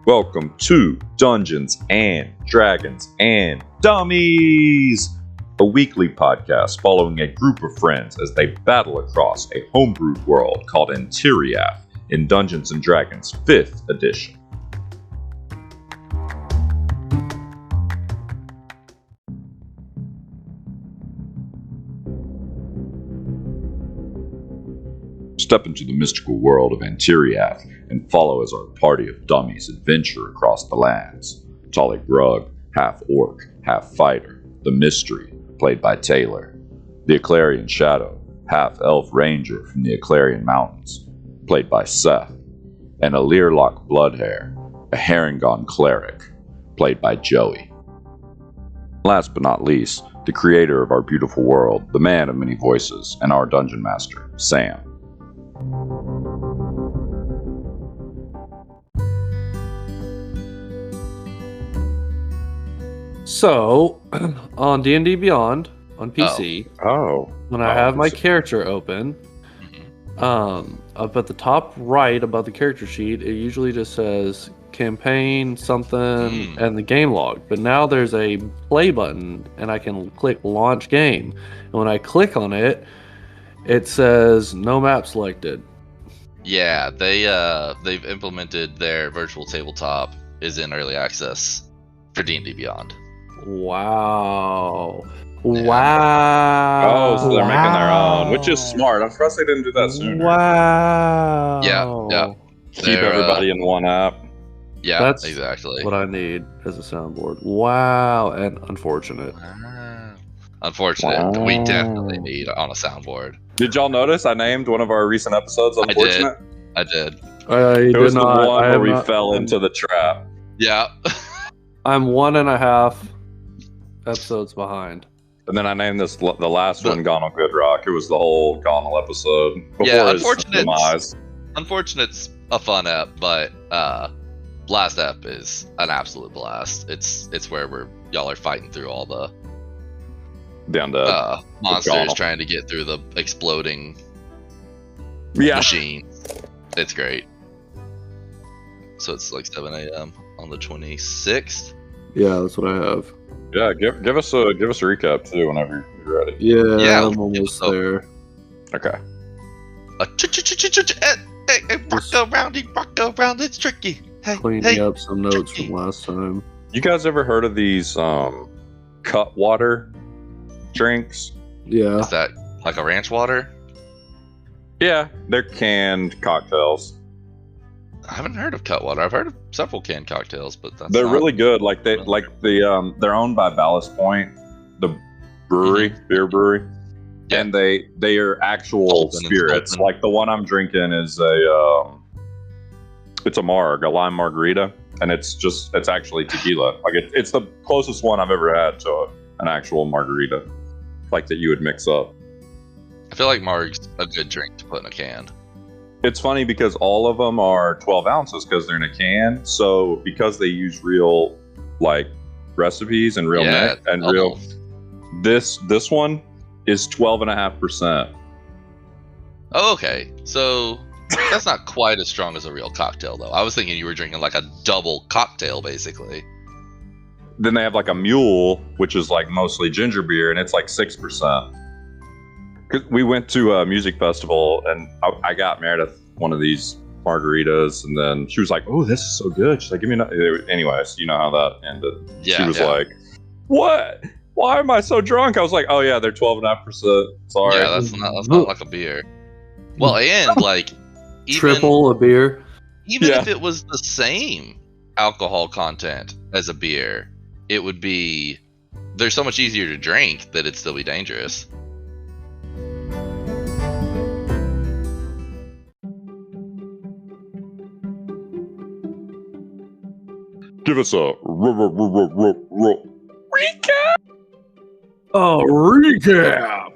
Welcome to Dungeons and Dragons and Dummies, a weekly podcast following a group of friends as they battle across a homebrewed world called Antiriath in Dungeons and Dragons 5th edition. Step into the mystical world of Antiriath and follow as our party of dummies adventure across the lands. Talluk, half orc, half fighter, the Mystery, played by Taylor. The Eclarian Shadow, half elf ranger from the Eclarian Mountains, played by Seth. And Elirlok Bloodhair, a Harengon cleric, played by Joey. Last but not least, the creator of our beautiful world, the man of many voices, and our dungeon master, Sam. So, on D&D Beyond, on PC, when I have my character open, up at the top right above the character sheet, it usually just says campaign something and the game log. But now there's a play button, and I can click launch game. And when I click on it, it says no map selected. Yeah, they've implemented their virtual tabletop is in early access for D&D Beyond. Wow. Yeah. Wow. Oh, so they're making their own, which is smart. I'm surprised they didn't do that sooner. Wow. Yeah. Keep everybody in one app. Yeah, That's exactly. what I need as a soundboard. Wow. And unfortunate. Unfortunate. Wow. We definitely need on a soundboard. Did y'all notice I named one of our recent episodes Unfortunate? I did. It was the one where we fell into the trap. Yeah. I'm 1.5 episodes behind. And then I named this the last one Gonal Goodrock. It was the whole Gonal episode before his demise. Unfortunate's a fun app, but last app is an absolute blast. It's where y'all are fighting through all the monsters trying to get through the exploding machine. It's great. So it's like 7 a.m. on the 26th. Yeah, that's what I have. Yeah, give us a recap too whenever you're ready. Yeah, I'm almost there. Okay. Rock around, it's tricky. Cleaning up some notes from last time. You guys ever heard of these cut water drinks? Yeah. Is that like a ranch water? Yeah, they're canned cocktails. I haven't heard of Cutwater. I've heard of several canned cocktails, but they're really good. Like they're owned by Ballast Point, the brewery, beer brewery, and they are actual spirits. Like the one I'm drinking is it's a lime margarita, and it's actually tequila. Like it's the closest one I've ever had to an actual margarita, like that you would mix up. I feel like Marg's a good drink to put in a can. It's funny because all of them are 12 ounces because they're in a can. So because they use real like recipes and real mix and real, this one is 12.5%. Oh, okay. So that's not quite as strong as a real cocktail, though. I was thinking you were drinking like a double cocktail, basically. Then they have like a mule, which is like mostly ginger beer, and it's like 6%. We went to a music festival, and I got Meredith one of these margaritas, and then she was like, "Oh, this is so good." She's like, "Give me another." Anyways, you know how that ended. Yeah, she was like, "What? Why am I so drunk?" I was like, "Oh yeah, they're 12.5%. Sorry." Yeah, that's not like a beer. Well, and like even, triple a beer. Even if it was the same alcohol content as a beer, it would be. They're so much easier to drink that it'd still be dangerous. Give us a recap. Oh, recap.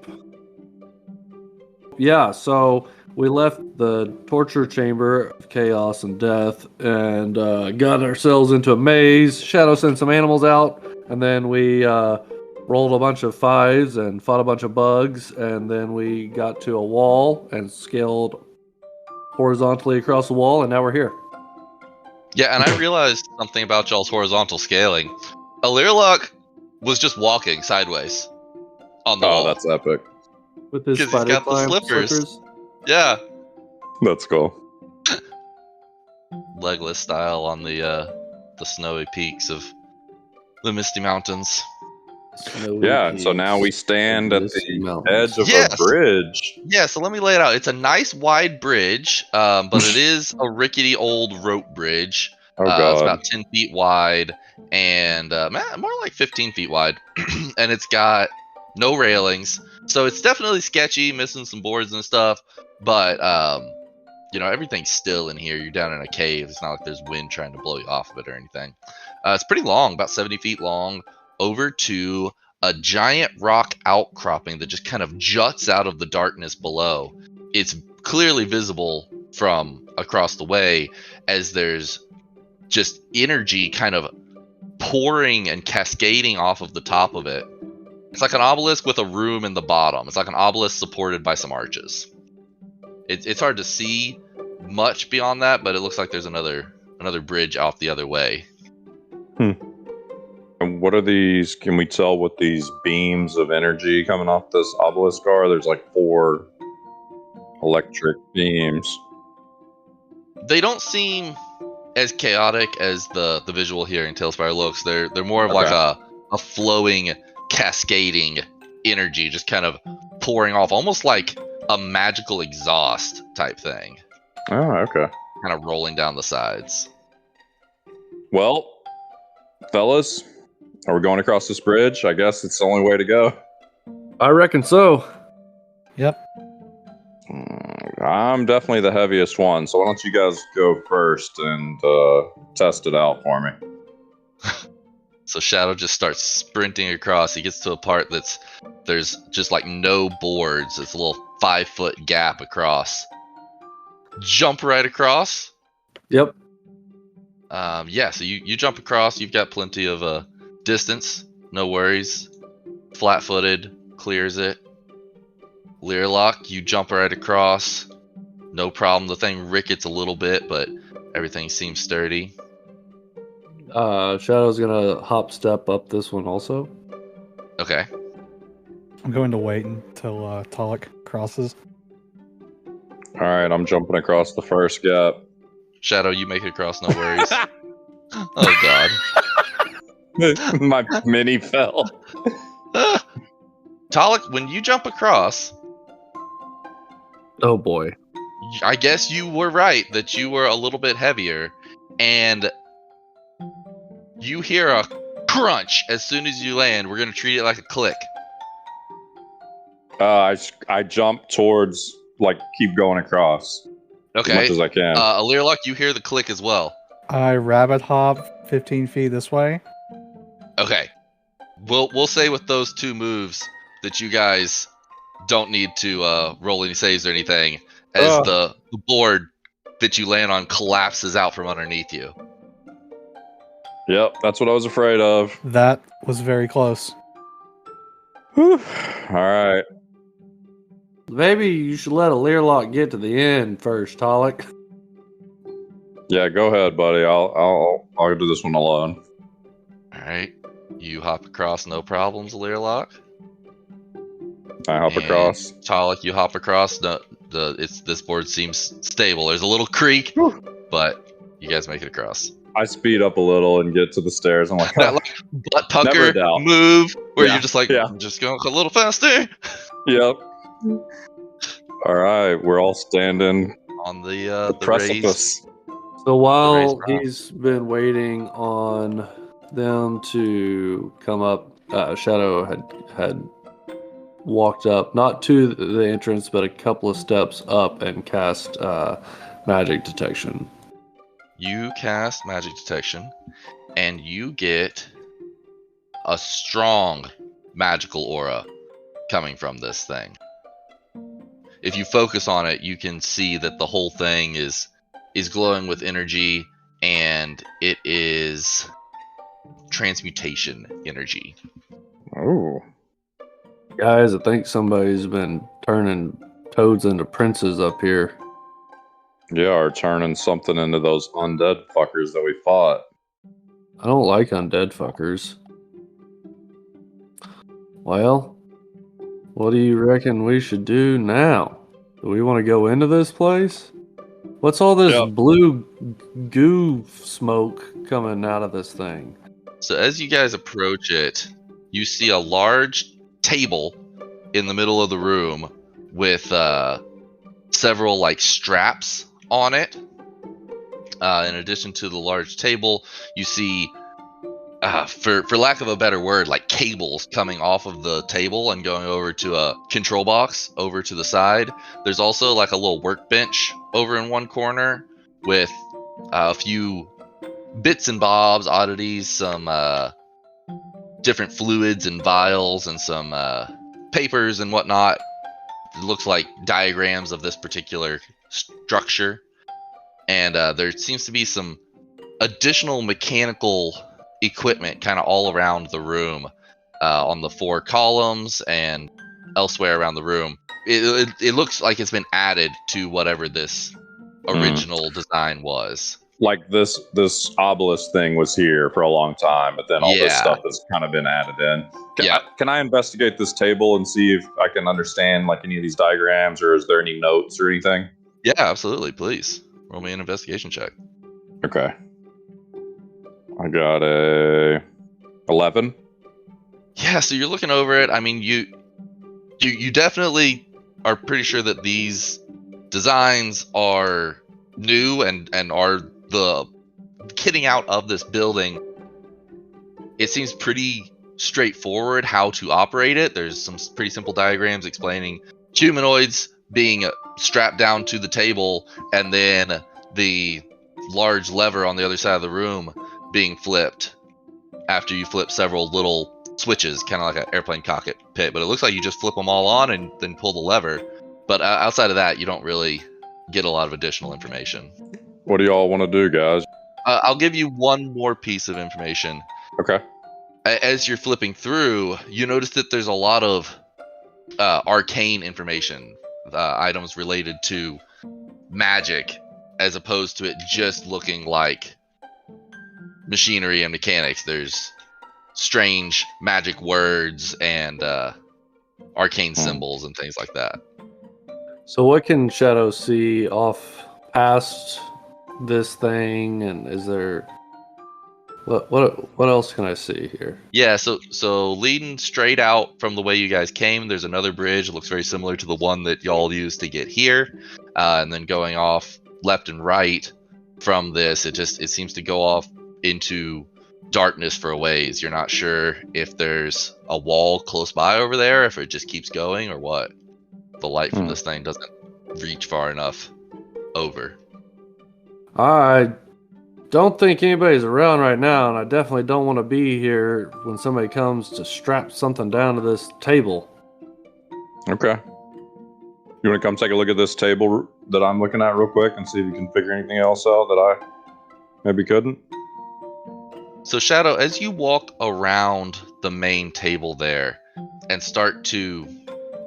Yeah, so we left the torture chamber of chaos and death and got ourselves into a maze. Shadow sent some animals out, and then we rolled a bunch of 5s and fought a bunch of bugs, and then we got to a wall and scaled horizontally across the wall, and now we're here. Yeah, and I realized something about y'all's horizontal scaling. Elirlok was just walking sideways on the wall. Oh, that's epic. With his Because he's got the slippers. Yeah. That's cool. Legless style on the snowy peaks of the Misty Mountains. And so now we stand at the edge of a bridge. Yeah, so let me lay it out. It's a nice wide bridge, but it is a rickety old rope bridge. Oh, God. It's about 10 feet wide and more like 15 feet wide. And it's got no railings. So it's definitely sketchy, missing some boards and stuff. But, everything's still in here. You're down in a cave. It's not like there's wind trying to blow you off of it or anything. It's pretty long, about 70 feet long, over to a giant rock outcropping that just kind of juts out of the darkness below. It's clearly visible from across the way as there's just energy kind of pouring and cascading off of the top of it. It's like an obelisk with a room in the bottom. It's like an obelisk supported by some arches. It's hard to see much beyond that, but it looks like there's another bridge off the other way. And what are these? Can we tell what these beams of energy coming off this obelisk are? There's like 4 electric beams. They don't seem as chaotic as the visual here in Tailspire looks. They're more of like a flowing, cascading energy, just kind of pouring off, almost like a magical exhaust type thing. Oh, okay. Kind of rolling down the sides. Well, fellas, are we going across this bridge? I guess it's the only way to go. I reckon so. Yep. I'm definitely the heaviest one, so why don't you guys go first and test it out for me? So Shadow just starts sprinting across. He gets to a part there's just like no boards. It's a little 5-foot gap across. Jump right across. Yep. So you jump across. You've got plenty of distance. No worries. Flat-footed. Clears it. Elirlok, you jump right across. No problem. The thing rickets a little bit, but everything seems sturdy. Shadow's gonna hop step up this one also. Okay. I'm going to wait until Talluk crosses. Alright, I'm jumping across the first gap. Shadow, you make it across, no worries. Oh, God. My mini fell. Talluk, when you jump across... Oh, boy. I guess you were right that you were a little bit heavier, and you hear a crunch as soon as you land. We're going to treat it like a click. I jump towards, keep going across. Okay. As much as I can. Elirlok, you hear the click as well. I rabbit hop 15 feet this way. Okay. We'll say with those 2 moves that you guys don't need to roll any saves or anything, as the board that you land on collapses out from underneath you. Yep, that's what I was afraid of. That was very close. Whew. All right. Maybe you should let Elirlok get to the end first, Talluk. Yeah, go ahead, buddy. I'll do this one alone. All right. You hop across, no problems, Elirlok. I hop across. Talluk, you hop across. This board seems stable. There's a little creak, but you guys make it across. I speed up a little and get to the stairs. I'm like, that butt pucker move where you're just like, I'm just going a little faster. Yep. All right, we're all standing on the precipice. So while he's been waiting on them to come up, Shadow had walked up, not to the entrance, but a couple of steps up and cast magic detection. You cast magic detection, and you get a strong magical aura coming from this thing. If you focus on it, you can see that the whole thing is glowing with energy, and it is transmutation energy. Oh. Guys, I think somebody's been turning toads into princes up here. Yeah, or turning something into those undead fuckers that we fought. I don't like undead fuckers. Well, what do you reckon we should do now? Do we want to go into this place? What's all this blue goo smoke coming out of this thing? So as you guys approach it, you see a large table in the middle of the room with several like straps on it. In addition to the large table, you see, for lack of a better word, like cables coming off of the table and going over to a control box over to the side. There's also like a little workbench over in one corner with a few bits and bobs, oddities, some different fluids and vials, and some papers and whatnot. It looks like diagrams of this particular structure. And there seems to be some additional mechanical equipment kind of all around the room, on the 4 columns and elsewhere around the room. It looks like it's been added to whatever this original design was. Like this obelisk thing was here for a long time, but then all this stuff has kind of been added in. Can I investigate this table and see if I can understand like any of these diagrams, or is there any notes or anything? Yeah, absolutely. Please roll me an investigation check. Okay. I got a 11. Yeah, so you're looking over it. I mean, you definitely are pretty sure that these designs are new and are the kitting out of this building. It seems pretty straightforward how to operate it. There's some pretty simple diagrams explaining humanoids being strapped down to the table, and then the large lever on the other side of the room being flipped after you flip several little switches, kind of like an airplane cockpit. But it looks like you just flip them all on and then pull the lever. But outside of that, you don't really get a lot of additional information. What do y'all want to do, guys? I'll give you one more piece of information. Okay. As you're flipping through, you notice that there's a lot of arcane information, items related to magic, as opposed to it just looking like machinery and mechanics. There's strange magic words and arcane symbols and things like that. So what can Shadow see off past this thing, and is there what else can I see here? Yeah, so leading straight out from the way you guys came, there's another bridge. It looks very similar to the one that y'all used to get here, and then going off left and right from this, it seems to go off into darkness for a ways. You're not sure if there's a wall close by over there, if it just keeps going, or what. The light from this thing doesn't reach far enough over. I don't think anybody's around right now, and I definitely don't want to be here when somebody comes to strap something down to this table. Okay. You want to come take a look at this table that I'm looking at real quick and see if you can figure anything else out that I maybe couldn't? So Shadow, as you walk around the main table there and start to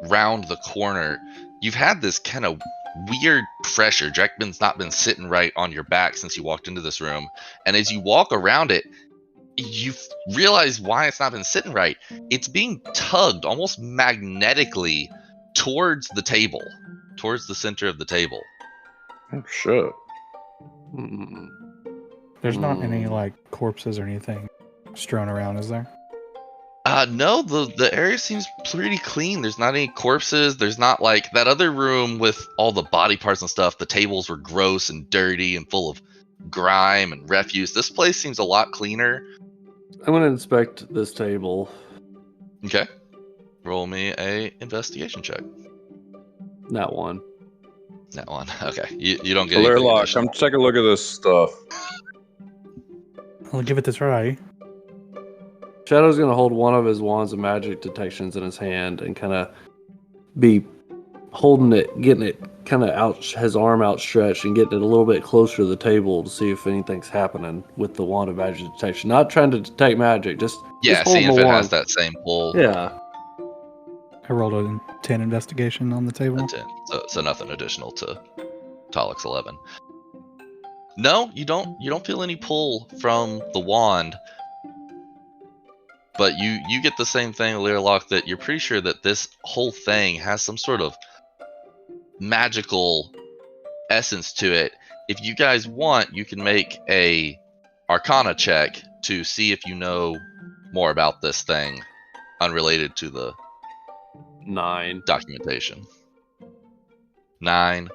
round the corner, you've had this kind of weird pressure. Drekman's not been sitting right on your back since you walked into this room. And as you walk around it, you realize why it's not been sitting right. It's being tugged almost magnetically towards the table, towards the center of the table. Oh, shit. There's not any, like, corpses or anything strewn around, is there? No, the area seems pretty clean. There's not any corpses. There's not like that other room with all the body parts and stuff. The tables were gross and dirty and full of grime and refuse. This place seems a lot cleaner. I'm going to inspect this table. Okay. Roll me a investigation check. That one. Okay. You don't get Elirlok, come take a look at this stuff. I'll give it a try. Shadow's going to hold one of his wands of magic detections in his hand and kind of be holding it, getting it kind of out, his arm outstretched and getting it a little bit closer to the table to see if anything's happening with the wand of magic detection. Not trying to detect magic, just seeing if it has that same pull. Yeah. I rolled a 10 investigation on the table. 10. So nothing additional to Talluk's 11. No, you don't feel any pull from the wand. But you get the same thing, Elirlok, that you're pretty sure that this whole thing has some sort of magical essence to it. If you guys want, you can make a Arcana check to see if you know more about this thing, unrelated to the 9 documentation. 9.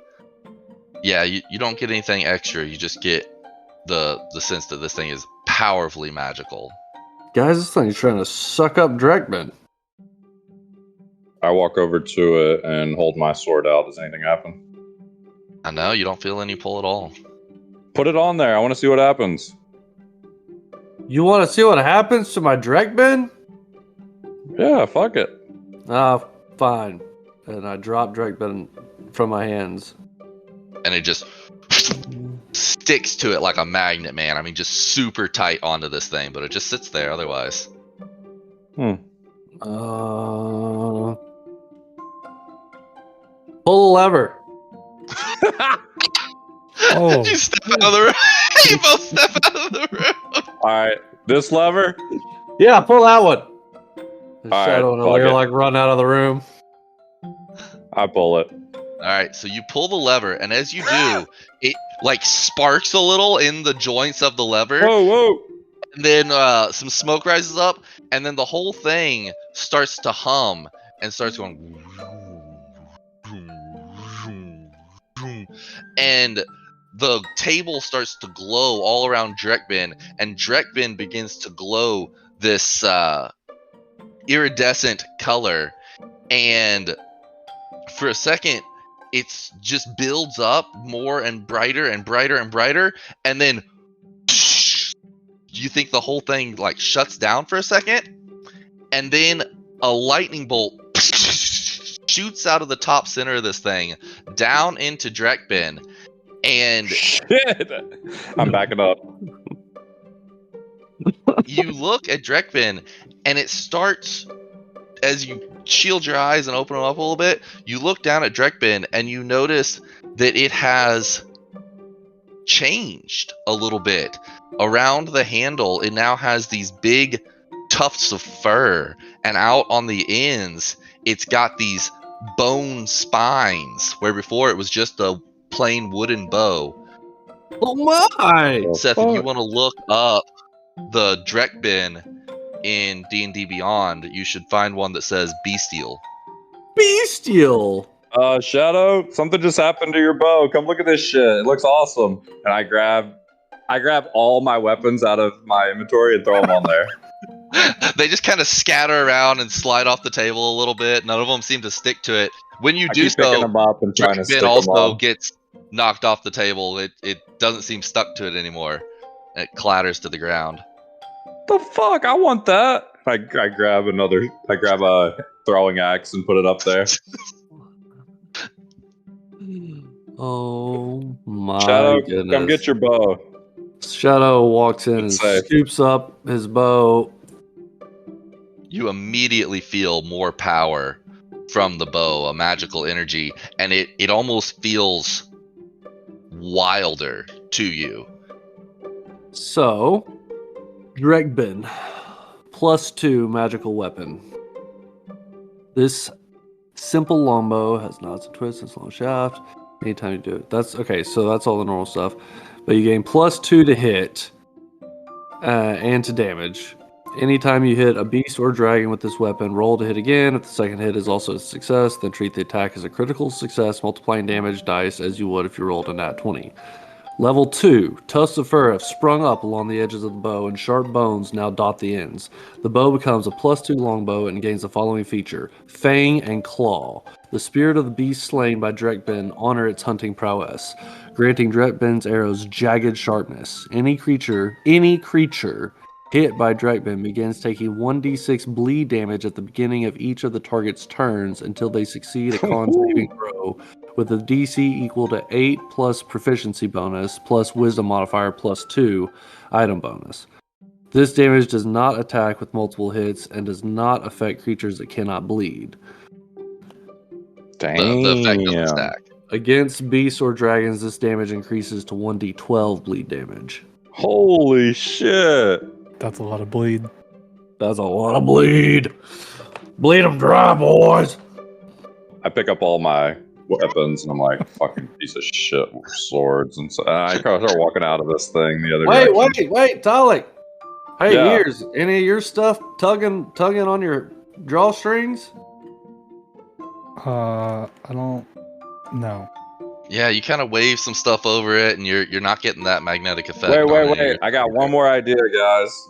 Yeah, you don't get anything extra. You just get the sense that this thing is powerfully magical. Guys, this thing's trying to suck up Drekben. I walk over to it and hold my sword out. Does anything happen? I know, you don't feel any pull at all. Put it on there. I want to see what happens. You want to see what happens to my Drekben? Yeah, fuck it. Ah, fine. And I drop Drekben from my hands. And it just sticks to it like a magnet, man. I mean, just super tight onto this thing, but it just sits there otherwise. Pull the lever. Oh. You step out of the room. You both step out of the room. Alright, this lever? Yeah, pull that one. The All Shadow right, and fuck Elirlok it. like run out of the room. I pull it. Alright, so you pull the lever, and as you do, it like sparks a little in the joints of the lever. Whoa! And then some smoke rises up, and then the whole thing starts to hum and starts going. And the table starts to glow all around Drekben, and Drekben begins to glow this iridescent color. And for a second, it's just builds up more and brighter and brighter and brighter, and then you think the whole thing like shuts down for a second, and then a lightning bolt shoots out of the top center of this thing down into Drekben, and Shit! I'm backing up. you look at Drekben, and it starts, as you shield your eyes and open them up a little bit, you look down at Drekben and you notice that it has changed a little bit. Around the handle, it now has these big tufts of fur, and out on the ends, it's got these bone spines, where before it was just a plain wooden bow. Oh my! Seth, if you want to look up the Drekben in D&D Beyond, you should find one that says Bestial. Bestial! Shadow, something just happened to your bow. Come look at this shit. It looks awesome. And I grab all my weapons out of my inventory and throw them on there. They just kind of scatter around and slide off the table a little bit. None of them seem to stick to it. When you I do keep picking so, them up and trying to stick Drekben them also on. gets knocked off the table. It doesn't seem stuck to it anymore. It clatters to the ground. The fuck? I want that. I grab a throwing axe and put it up there. Oh my Shadow, goodness. come get your bow. Shadow walks in and It's safe. scoops up his bow. You immediately feel more power from the bow, a magical energy, and it almost feels wilder to you. So, Drekben, +2 magical weapon. This simple longbow has knots and twists, it's long shaft. Anytime you do it. That's okay, so that's all the normal stuff. But you gain +2 to hit and to damage. Anytime you hit a beast or dragon with this weapon, roll to hit again. If the second hit is also a success, then treat the attack as a critical success, multiplying damage dice as you would if you rolled a nat 20. Level 2, tufts of fur have sprung up along the edges of the bow, and sharp bones now dot the ends. The bow becomes a +2 longbow and gains the following feature: Fang and Claw. The spirit of the beast slain by Drekben honor its hunting prowess, granting Drekben's arrows jagged sharpness. Any creature hit by Drekben begins taking 1d6 bleed damage at the beginning of each of the target's turns until they succeed a con saving throw with a DC equal to 8 plus proficiency bonus plus wisdom modifier +2 item bonus. This damage does not attack with multiple hits and does not affect creatures that cannot bleed. Damn. The effect doesn't stack. Against beasts or dragons, this damage increases to 1d12 bleed damage. Holy shit. That's a lot of bleed. That's a lot of bleed. Bleed them dry, boys. I pick up all my weapons and I'm like, fucking piece of shit swords. And so I kind of start walking out of this thing the other direction. Wait, Talluk. Hey, Yeah. Ears, any of your stuff tugging on your drawstrings? I don't know. Yeah, you kind of wave some stuff over it, and you're not getting that magnetic effect. Wait. I got one more idea, guys.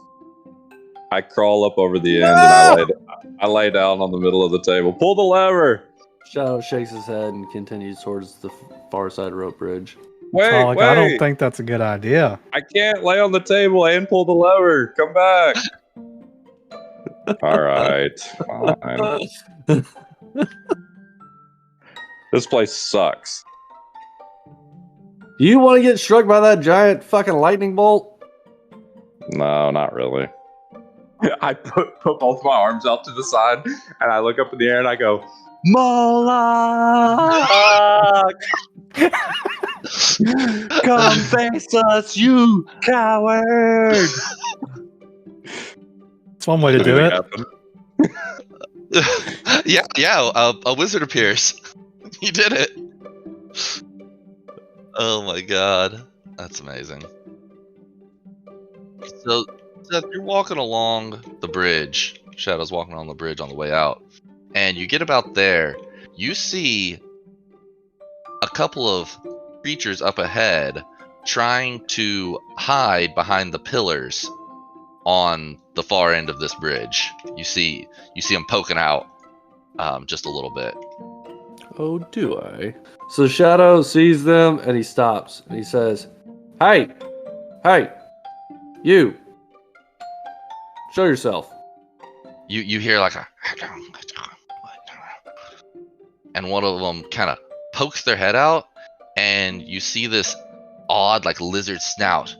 I crawl up over the end and I lay down on the middle of the table. Pull the lever. Shadow shakes his head and continues towards the far side rope bridge. Wait. I don't think that's a good idea. I can't lay on the table and pull the lever. Come back. All right. Fine. This place sucks. Do you want to get struck by that giant fucking lightning bolt? No, not really. I put both my arms out to the side and I look up in the air and I go, Moloch! Come face us, you coward! That's one way to do it. yeah. A wizard appears. You did it. Oh my god, that's amazing. So Seth, you're walking along the bridge. Shadow's walking along the bridge on the way out, and you get about there. You see a couple of creatures up ahead trying to hide behind the pillars on the far end of this bridge. You see them poking out just a little bit. Oh, do I? So Shadow sees them and he stops and he says, Hey, you, show yourself. You hear like a, and one of them kind of pokes their head out, and you see this odd like lizard snout,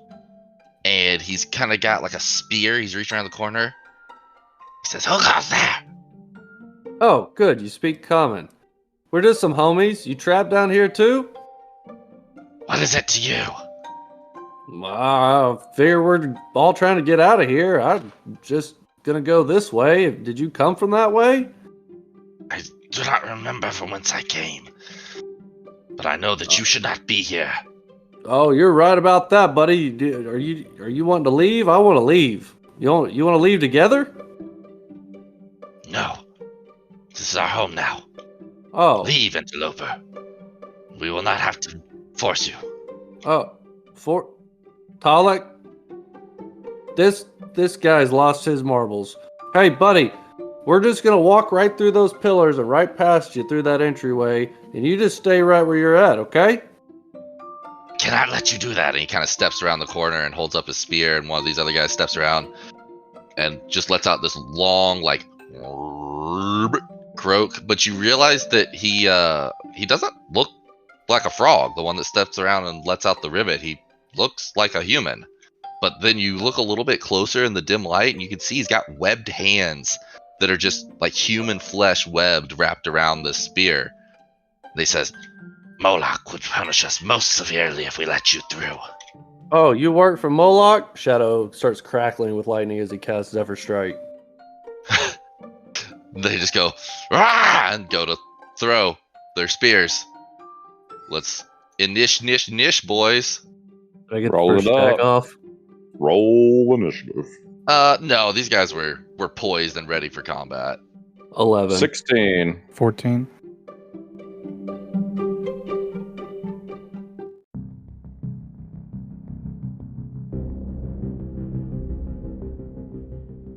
and he's kind of got like a spear. He's reaching around the corner. He says, "Who goes there?" Oh, good, you speak common. We're just some homies. You trapped down here too? What is it to you? I figure we're all trying to get out of here. I'm just gonna go this way. Did you come from that way? I do not remember from whence I came, but I know that you should not be here. Oh, you're right about that, buddy. Are you wanting to leave? I want to leave. You want to leave together? No. This is our home now. Oh. Leave, interloper. We will not have to force you. Oh, for Talluk, this guy's lost his marbles. Hey, buddy, we're just gonna walk right through those pillars and right past you through that entryway, and you just stay right where you're at, okay? Cannot let you do that. And he kind of steps around the corner and holds up his spear, and one of these other guys steps around and just lets out this long, like, croak. But you realize that he doesn't look like a frog, the one that steps around and lets out the ribbit. He looks like a human. But then you look a little bit closer in the dim light, and you can see he's got webbed hands that are just like human flesh webbed wrapped around this spear. And he says, Moloch would punish us most severely if we let you through. Oh, you work for Moloch? Shadow starts crackling with lightning as he casts Zephyr Strike. They just go, Rah! And go to throw their spears. Let's nish, boys. Did I get Roll the first it up. attack off? Roll initiative. No, these guys were poised and ready for combat. 11. 16. 14.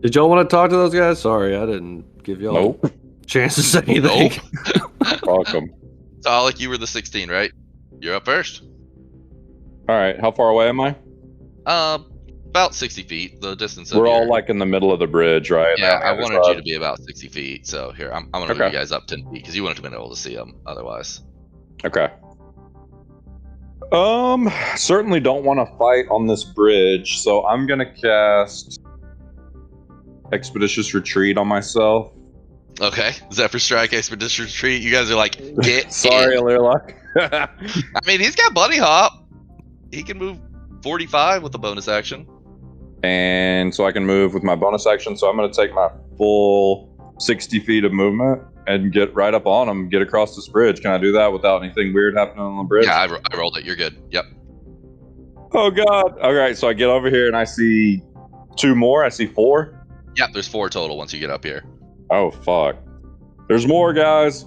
Did y'all want to talk to those guys? Sorry, I didn't give y'all Nope. a chance to say anything. Fuck 'em. Talluk, you were the 16, right? You're up first. All right, how far away am I? About 60 feet. The distance. We're all like in the middle of the bridge, right? Yeah, On the I other wanted side. you to be about 60 feet. So here, I'm gonna move you guys up 10 feet because you wouldn't have been able to see them otherwise. Okay. Certainly don't want to fight on this bridge, so I'm gonna cast Expeditious Retreat on myself. Okay, Zephyr Strike, Expedition Retreat. You guys are like, get Sorry, in. Elirlok. I mean, he's got Bunny Hop. He can move 45 with a bonus action. And so I can move with my bonus action. So I'm going to take my full 60 feet of movement and get right up on him, get across this bridge. Can I do that without anything weird happening on the bridge? Yeah, I rolled it. You're good. Yep. Oh, God. All right, so I get over here and I see 2 more. I see 4. Yep, there's 4 total once you get up here. Oh, fuck. There's more, guys.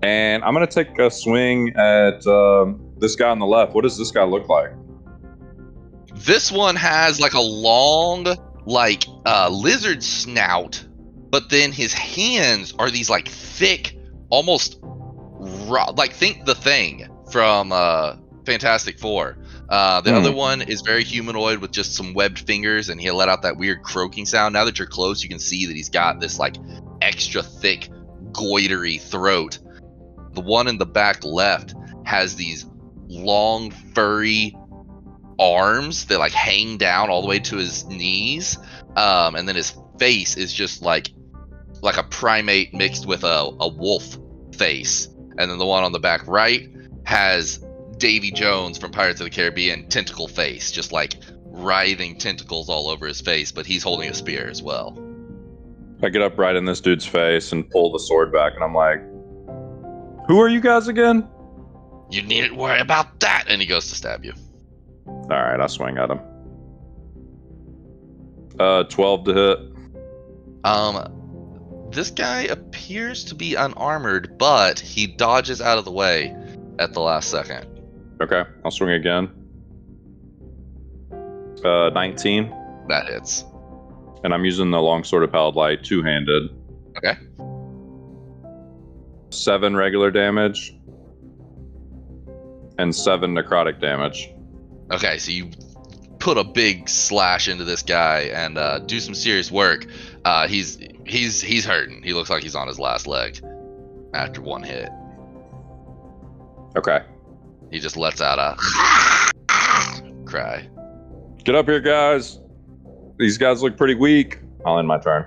And I'm going to take a swing at this guy on the left. What does this guy look like? This one has like a long, like lizard snout, but then his hands are these like thick, almost like think the Thing from Fantastic Four. The other one is very humanoid with just some webbed fingers, and he'll let out that weird croaking sound. Now that you're close, you can see that he's got this like extra thick, goitery throat. The one in the back left has these long, furry arms that like hang down all the way to his knees, and then his face is just like a primate mixed with a wolf face. And then the one on the back right has Davy Jones from Pirates of the Caribbean tentacle face, just like writhing tentacles all over his face, but he's holding a spear as well. I get up right in this dude's face and pull the sword back, and I'm like, who are you guys again? You needn't worry about that. And he goes to stab you. All right, I swing at him. 12 to hit. This guy appears to be unarmored, but he dodges out of the way at the last second. Okay, I'll swing again. 19. That hits. And I'm using the longsword of Paladite, 2-handed. Okay. 7 regular damage. And 7 necrotic damage. Okay, so you put a big slash into this guy and do some serious work. He's hurting. He looks like he's on his last leg after one hit. Okay. He just lets out a cry. Get up here, guys. These guys look pretty weak. I'll end my turn.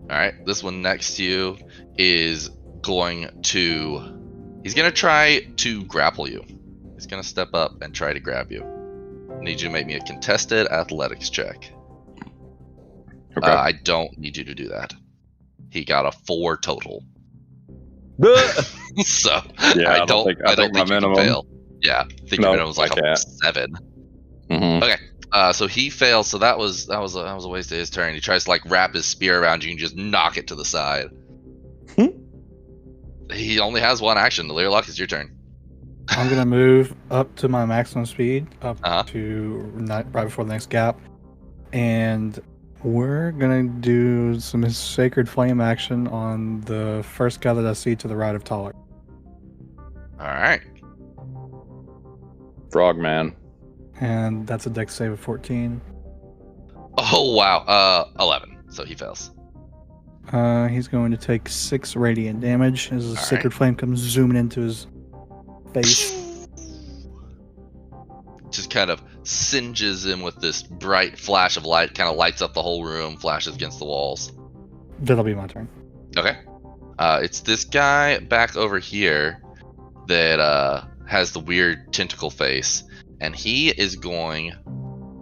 All right, this one next to you is going to... He's going to try to grapple you. He's going to step up and try to grab you. I need you to make me a contested athletics check. Okay. I don't need you to do that. He got a 4 total. So yeah, I don't think you can fail. Yeah, I think your minimum was like a 7. Mm-hmm. Okay, so he fails. So that was a waste of his turn. He tries to like wrap his spear around you and just knock it to the side. He only has one action. Elirlok, it's your turn. I'm gonna move up to my maximum speed, up to right before the next gap, and we're gonna do some Sacred Flame action on the first guy that I see to the right of Talluk. All right. Frogman. And that's a dex save of 14. Oh wow. 11. So he fails. He's going to take 6 radiant damage as the Sacred Flame comes zooming into his face. Just kind of singes him with this bright flash of light, kind of lights up the whole room, flashes against the walls. That'll be my turn. Okay. It's this guy back over here that has the weird tentacle face, and he is going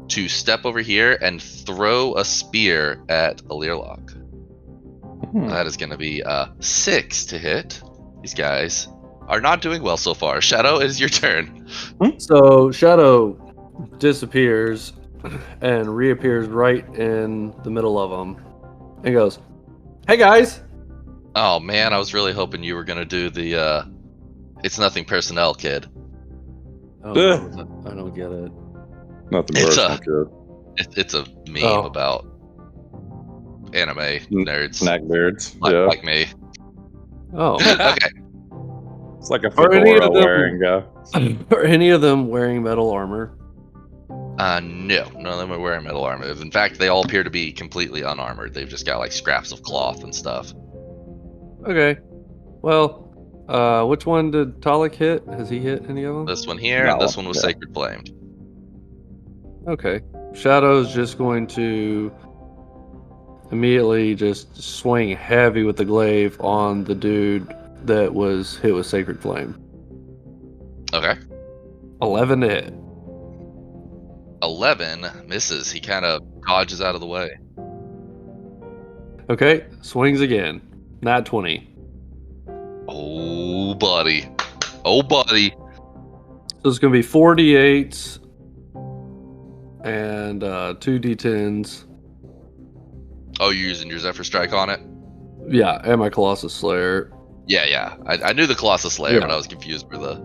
to step over here and throw a spear at Elirlok. That is going to be 6 to hit. These guys are not doing well so far. Shadow, it is your turn. So Shadow disappears and reappears right in the middle of them and goes, "Hey guys!" Oh man, I was really hoping you were going to do the it's nothing personnel, kid. Oh, no, I don't get it. Nothing It's personal, kid. It's a meme about anime nerds. Neckbeards. Like me. Oh. Okay. It's like a fedora wearing guy. Are any of them wearing metal armor? No, none of them are wearing metal armor. In fact, they all appear to be completely unarmored. They've just got like scraps of cloth and stuff. Okay. Well, which one did Talluk hit? Has he hit any of them? This one here, and this one was Sacred Flamed. Okay. Shadow's just going to immediately just swing heavy with the glaive on the dude that was hit with Sacred Flame. Okay. 11 to hit. 11 misses. He kind of dodges out of the way. Okay, swings again. Nat 20. Oh, buddy. Oh, buddy. So it's going to be 4 d8s and 2 d10s. Oh, you're using your Zephyr Strike on it? Yeah, and my Colossus Slayer. Yeah. I knew the Colossus Slayer, but I was confused for the...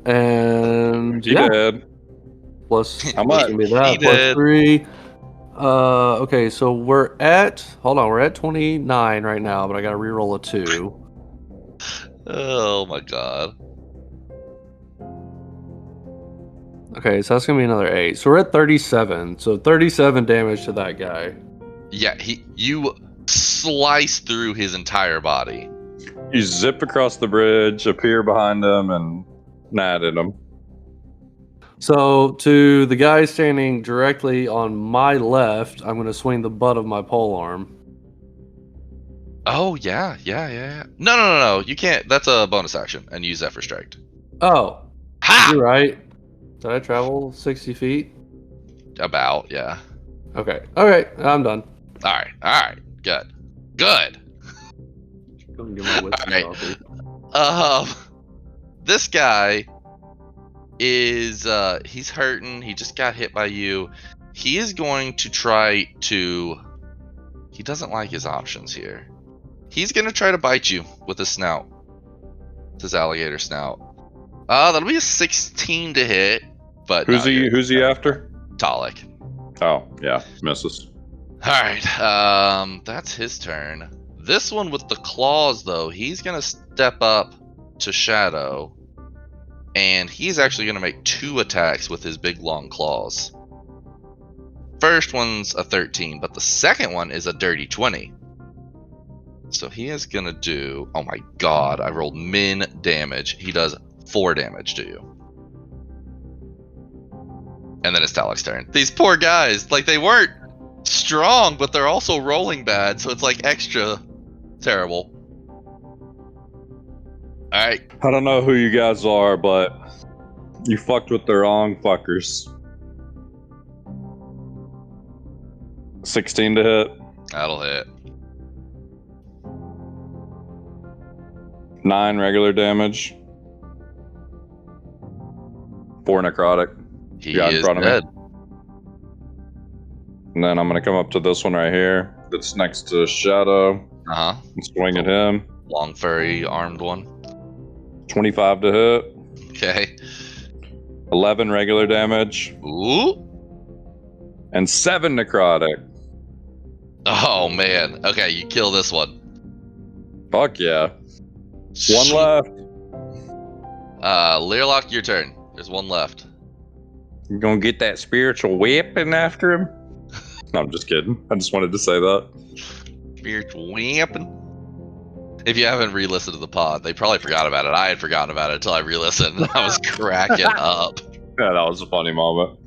And He did. Plus, how much? Be that, plus 3. Okay, so we're at 29 right now, but I got to reroll a 2. Oh my god. Okay, so that's gonna be another 8. So we're at 37. So 37 damage to that guy. Yeah, you slice through his entire body. You zip across the bridge, appear behind him, and nat at him. So to the guy standing directly on my left, I'm gonna swing the butt of my polearm. Oh yeah. No. You can't. That's a bonus action, and use Zephyr Strike. Oh, Ha! you're right. Did I travel 60 feet? About, yeah. Okay, I'm done. All right. Good. Go and get my whiskey Alright. coffee. This guy is he's hurting. He just got hit by you. He is going to try to. He doesn't like his options here. He's gonna try to bite you with his snout. With his alligator snout. That'll be a 16 to hit. But Who's he after? Talluk. Oh, yeah, misses. Alright, that's his turn. This one with the claws, though, he's gonna step up to Shadow. And he's actually gonna make 2 attacks with his big long claws. First one's a 13, but the second one is a dirty 20. So he is gonna do... Oh my god, I rolled min damage. He does 4 damage to you. And then it's Talluk's turn. These poor guys, like, they weren't strong, but they're also rolling bad, so it's like extra terrible. Alright. I don't know who you guys are, but you fucked with the wrong fuckers. 16 to hit. That'll hit. 9 regular damage. 4 necrotic. He Yeah, in is front of dead. me. And then I'm gonna come up to this one right here that's next to Shadow Uh-huh. and swing at him. Long, furry, armed one. 25 to hit. Okay. 11 regular damage. Ooh. And 7 necrotic. Oh, man. Okay, you kill this one. Fuck yeah. 1 left. Elirlok, your turn. There's 1 left. You gonna get that spiritual weapon after him? No, I'm just kidding. I just wanted to say that. Spiritual weapon. If you haven't re-listened to the pod, they probably forgot about it. I had forgotten about it until I re-listened, and I was cracking up. Yeah, that was a funny moment.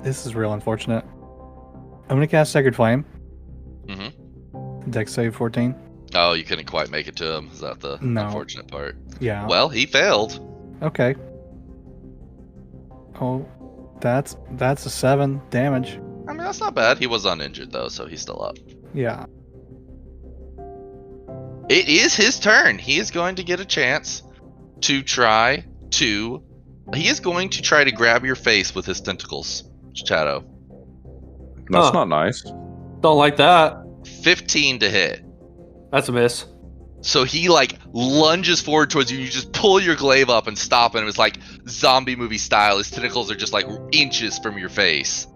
This is real unfortunate. I'm gonna cast Sacred Flame. Mm-hmm. Dex save 14. Oh, you couldn't quite make it to him. Is that the unfortunate part? Yeah. Well, he failed. Okay. Oh, that's a 7 damage. I mean, that's not bad. He was uninjured, though, so he's still up. Yeah. It is his turn. He is going to get a chance to try to... He is going to try to grab your face with his tentacles, Shadow. That's not nice. Don't like that. 15 to hit. That's a miss. So he, like, lunges forward towards you. You just pull your glaive up and stop him. It's like zombie movie style. His tentacles are just, like, inches from your face.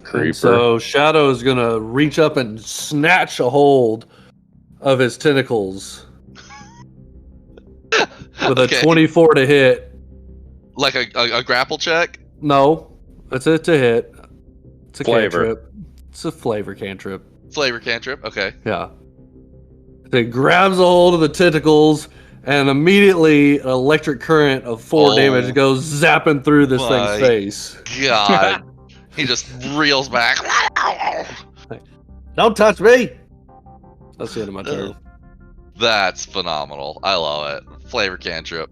Creeper. And so Shadow is going to reach up and snatch a hold of his tentacles with a 24 to hit. Like a grapple check? No, it's a to hit. It's a Flavor. cantrip. It's a flavor cantrip. Flavor cantrip? Okay. Yeah. It grabs a hold of the tentacles, and immediately an electric current of 4 damage goes zapping through this thing's face. God. He just reels back. Don't touch me! That's the end of my turn. That's phenomenal. I love it. Flavor cantrip.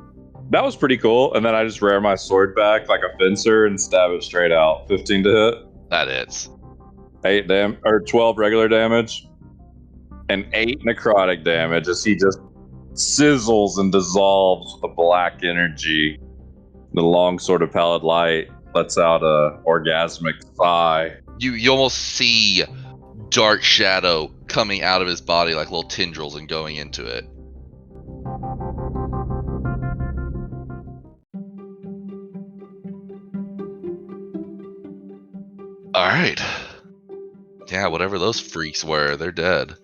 That was pretty cool. And then I just rear my sword back like a fencer and stab it straight out. 15 to hit. That hits. 12 regular damage. And 8 necrotic damage as he just sizzles and dissolves with the black energy. The long sword of pallid light lets out a orgasmic sigh. You almost see dark shadow coming out of his body like little tendrils and going into it. All right. Yeah, whatever those freaks were, they're dead.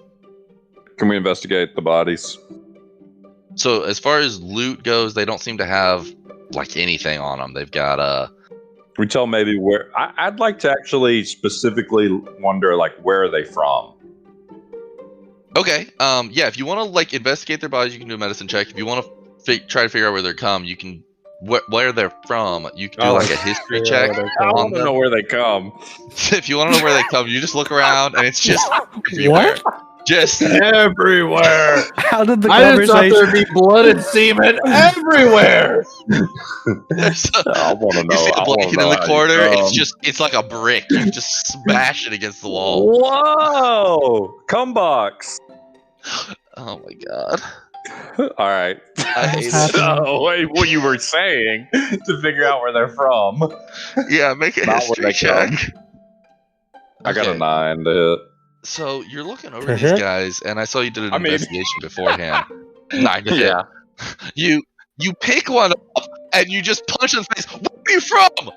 Can we investigate the bodies? So as far as loot goes, they don't seem to have like anything on them. They've got we tell maybe where. I'd like to actually specifically wonder like where are they from? Okay. Yeah. If you want to like investigate their bodies, you can do a medicine check. If you want to try to figure out where they're come, you can where they're from. You can do like a history check. I want to know where they come. If you want to know where they come, you just look around and it's just everywhere. What? Just Everywhere. How did the I just thought conversation? there'd be blood and semen everywhere. I want to know. You see the I wanna blanket know in the how you corner? come. It's like a brick. You just smash it against the wall. Whoa! Cum box. Oh my god. All right. I hate it. So, what you were saying to figure out where they're from? Yeah, make a Not where history they check. come. I got a Okay. 9 to hit. So you're looking over To these hit? guys, and I saw you did an I mean- investigation beforehand. 9 to hit. Yeah. You pick one up and you just punch in the face. Where are you from?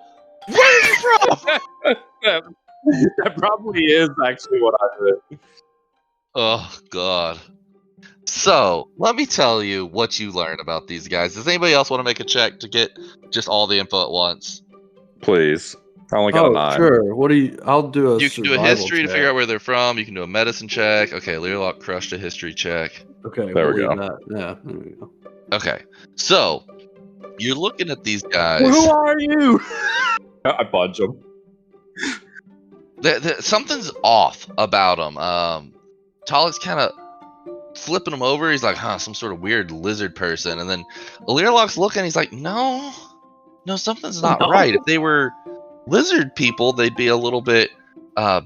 Where are you from? That probably is actually what I did. Oh god. So let me tell you what you learn about these guys. Does anybody else want to make a check to get just all the info at once? Please. I only got a 9. Sure. What do you? I'll do a. You can do a survival history to check. figure out where they're from. You can do a medicine check. Okay, Elirlok crushed a history check. Okay. There we we'll go. leave that. Yeah. There we go. Okay, so you're looking at these guys. Who are you? I punch him. Something's off about them. Talluk's kind of flipping him over. He's like, some sort of weird lizard person. And then Elirlok's looking. He's like, no, something's not right. If they were lizard people, they'd be a little bit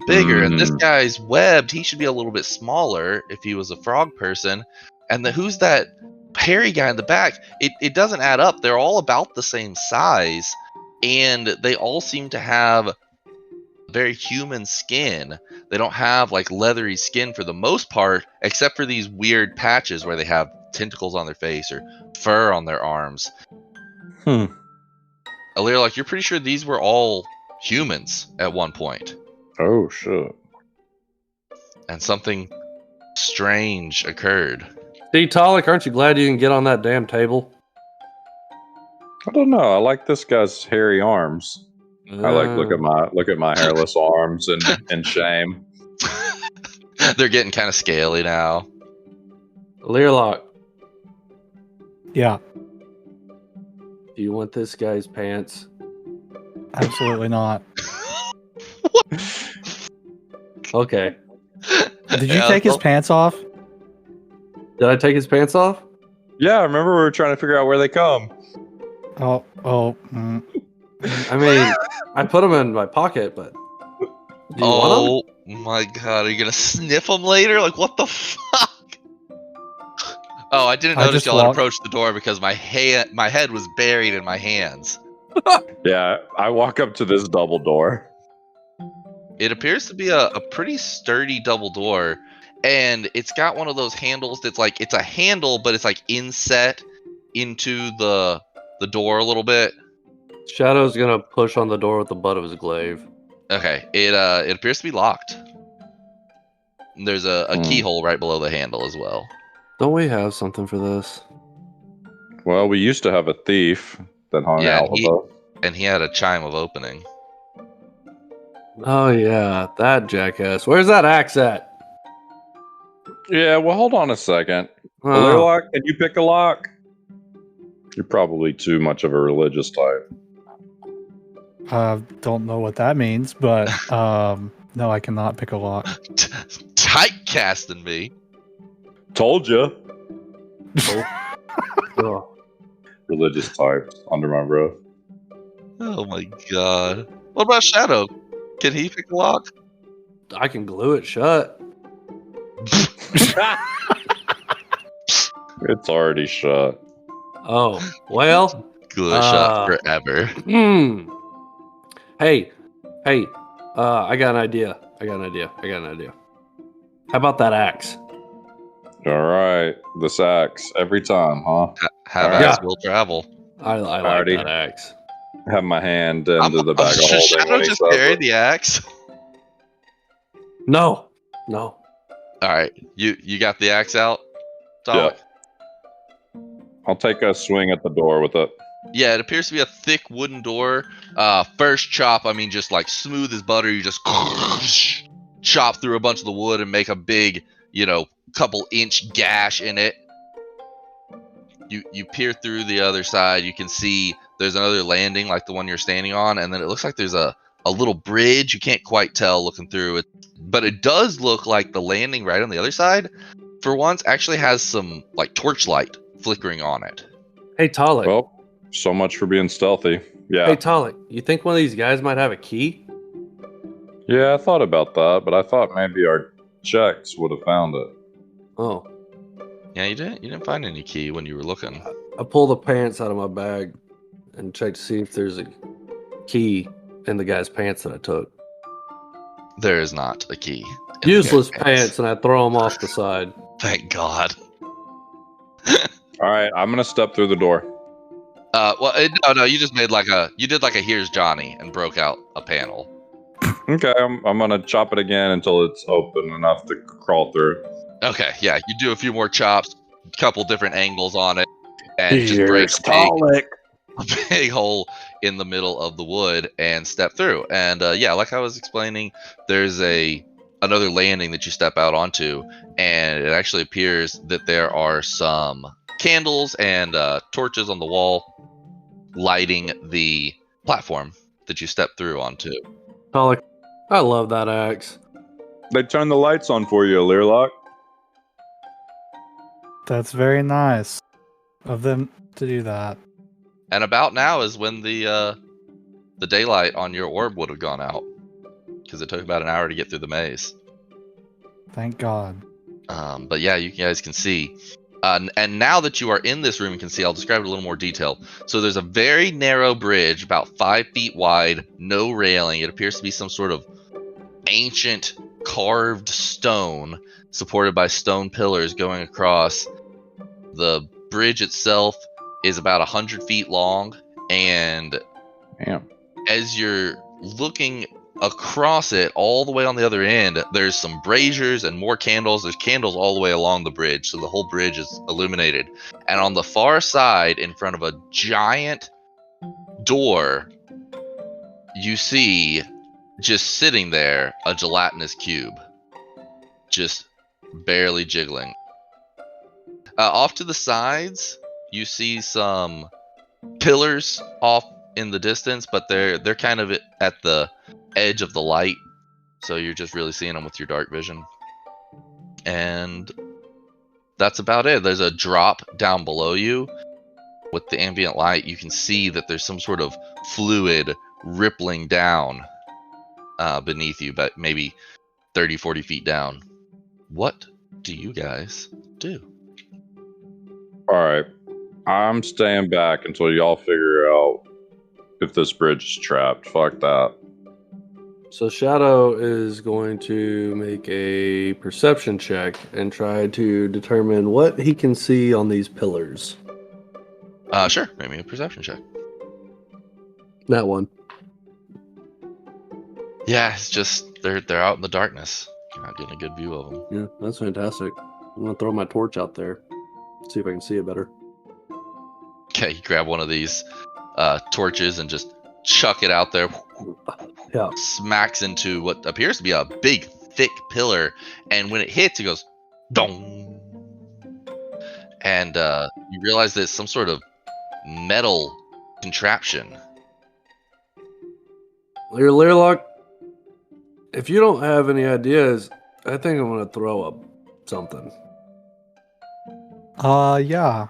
bigger. And this guy's webbed. He should be a little bit smaller if he was a frog person. And who's that hairy guy in the back? It doesn't add up. They're all about the same size. And they all seem to have very human skin. They don't have like leathery skin for the most part, except for these weird patches where they have tentacles on their face or fur on their arms. Elirlok, you're pretty sure these were all humans at one point. Oh, shit. And something strange occurred. See, Talluk, aren't you glad you can get on that damn table? I don't know. I like this guy's hairy arms. I like look at my hairless arms and shame. They're getting kind of scaly now. Elirlok, Yeah, do you want this guy's pants? absolutely not. Okay. Did you take his pants off? Did I take his pants off? Yeah, remember we were trying to figure out where they come. Oh. I mean, I put them in my pocket, but do you want them? My god, are you gonna sniff them later? Like, what the fuck? Oh, I didn't notice y'all had approached the door because my head was buried in my hands. Yeah, I walk up to this double door. It appears to be a pretty sturdy double door, and it's got one of those handles that's like, it's a handle, but it's like inset into the door a little bit. Shadow's gonna push on the door with the butt of his glaive. Okay, it appears to be locked. There's a keyhole right below the handle as well. Don't we have something for this? Well, we used to have a thief that hung out with us. And he had a chime of opening. Oh yeah, that jackass. Where's that axe at? Yeah, well, hold on a second. Oh, Elirlok, can you pick a lock? You're probably too much of a religious type. Don't know what that means, but no, I cannot pick a lock. Typecasting me. Told you. Oh. Religious types under my breath. Oh my god. What about Shadow? Can he pick a lock? I can glue it shut. It's already shut. Oh, well. Glue it shut forever. Hey, I got an idea. How about that axe? All right, this axe every time, huh? Have All right. axe will travel. I like already that axe. Have my hand into the bag of holding. Shadow When he just says carry it. the axe. No. All right, you got the axe out, Talluk? Yeah. I'll take a swing at the door with it. Yeah, it appears to be a thick wooden door. First chop, I mean, just like smooth as butter. You just chop through a bunch of the wood and make a big, couple inch gash in it. You peer through the other side. You can see there's another landing like the one you're standing on, and then it looks like there's a little bridge. You can't quite tell looking through it, but it does look like the landing right on the other side, for once, actually has some like torchlight flickering on it. Hey, Talluk. Well, so much for being stealthy. Yeah. Hey, Talluk, you think one of these guys might have a key? Yeah, I thought about that, but I thought maybe our checks would have found it. Oh. Yeah, you didn't find any key when you were looking. I pull the pants out of my bag and check to see if there's a key in the guy's pants that I took. There is not a key. Useless pants, and I throw them off the side. Thank God. All right, I'm gonna step through the door. No, you just made you did like a Here's Johnny and broke out a panel. Okay, I'm gonna chop it again until it's open enough to crawl through. Okay, yeah, you do a few more chops, a couple different angles on it, and just break a big hole in the middle of the wood and step through. And yeah, like I was explaining, there's another landing that you step out onto, and it actually appears that there are some candles and torches on the wall lighting the platform that you step through onto. Talluk, I love that axe. They turn the lights on for you, Elirlok. That's very nice of them to do that. And about now is when the daylight on your orb would have gone out, because it took about an hour to get through the maze. Thank God. But yeah, you guys can see. And now that you are in this room, you can see, I'll describe it in a little more detail. So there's a very narrow bridge, about 5 feet wide, no railing. It appears to be some sort of ancient carved stone supported by stone pillars going across. The bridge itself is about 100 feet long, and as you're looking across it, all the way on the other end, there's some braziers and more candles. There's candles all the way along the bridge, so the whole bridge is illuminated. And on the far side, in front of a giant door, you see, just sitting there, a gelatinous cube, just barely jiggling. Off to the sides, you see some pillars off in the distance, but they're kind of at the edge of the light, so you're just really seeing them with your dark vision. And that's about it. There's a drop down below you. With the ambient light, you can see that there's some sort of fluid rippling down beneath you, but maybe 30-40 feet down. What do you guys do? All right, I'm staying back until y'all figure out if this bridge is trapped. Fuck that. So Shadow is going to make a perception check and try to determine what he can see on these pillars. Sure. Make me a perception check. That one. Yeah, it's just they're out in the darkness. You're not getting a good view of them. Yeah, that's fantastic. I'm gonna throw my torch out there, see if I can see it better. Okay, you grab one of these torches and just chuck it out there. Yeah. Smacks into what appears to be a big, thick pillar, and when it hits, it goes dong. And you realize that it's some sort of metal contraption. Elirlok, if you don't have any ideas, I think I'm gonna throw up something. Yeah.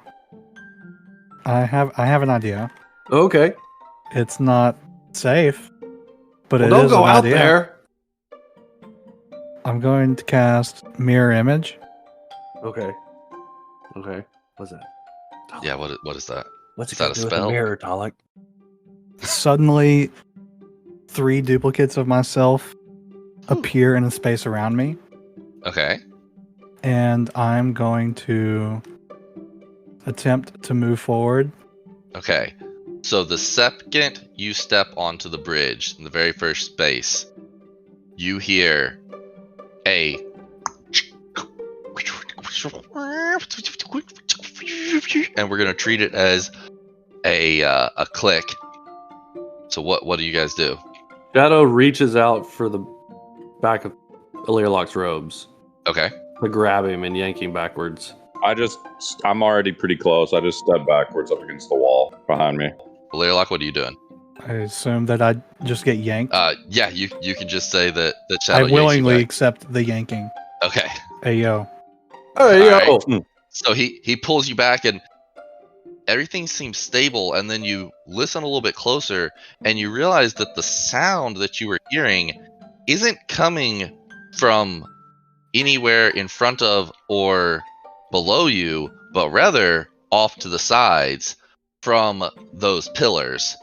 I have an idea. Okay. It's not safe, but Well, it don't is go an out idea. there. I'm going to cast Mirror Image. Okay. What's that? Yeah, what is that? What's it Is that got a to do with the spell? mirror, Talluk? Suddenly, 3 duplicates of myself appear in the space around me. Okay. And I'm going to attempt to move forward. Okay. So the second you step onto the bridge, in the very first space, you hear a and we're gonna treat it as a click. So what do you guys do? Shadow reaches out for the back of Elirlok's robes Okay. to grab him and yank him backwards. I'm already pretty close. I just step backwards up against the wall behind me. Elirlok, what are you doing? I assume that I just get yanked. Yeah, you can just say that Shadow I yanks you willingly back. accept the yanking. Okay. Hey, yo. Hey, All yo! right. So he pulls you back and everything seems stable, and then you listen a little bit closer and you realize that the sound that you were hearing isn't coming from anywhere in front of or below you, but rather off to the sides from those pillars.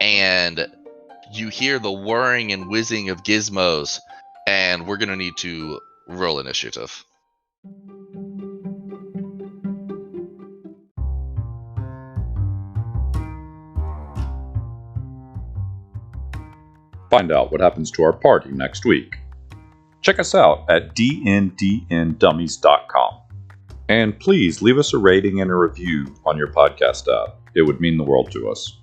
And you hear the whirring and whizzing of gizmos, and we're gonna need to roll initiative. Find out what happens to our party next week. Check us out at dndndummies.com. And please leave us a rating and a review on your podcast app. It would mean the world to us.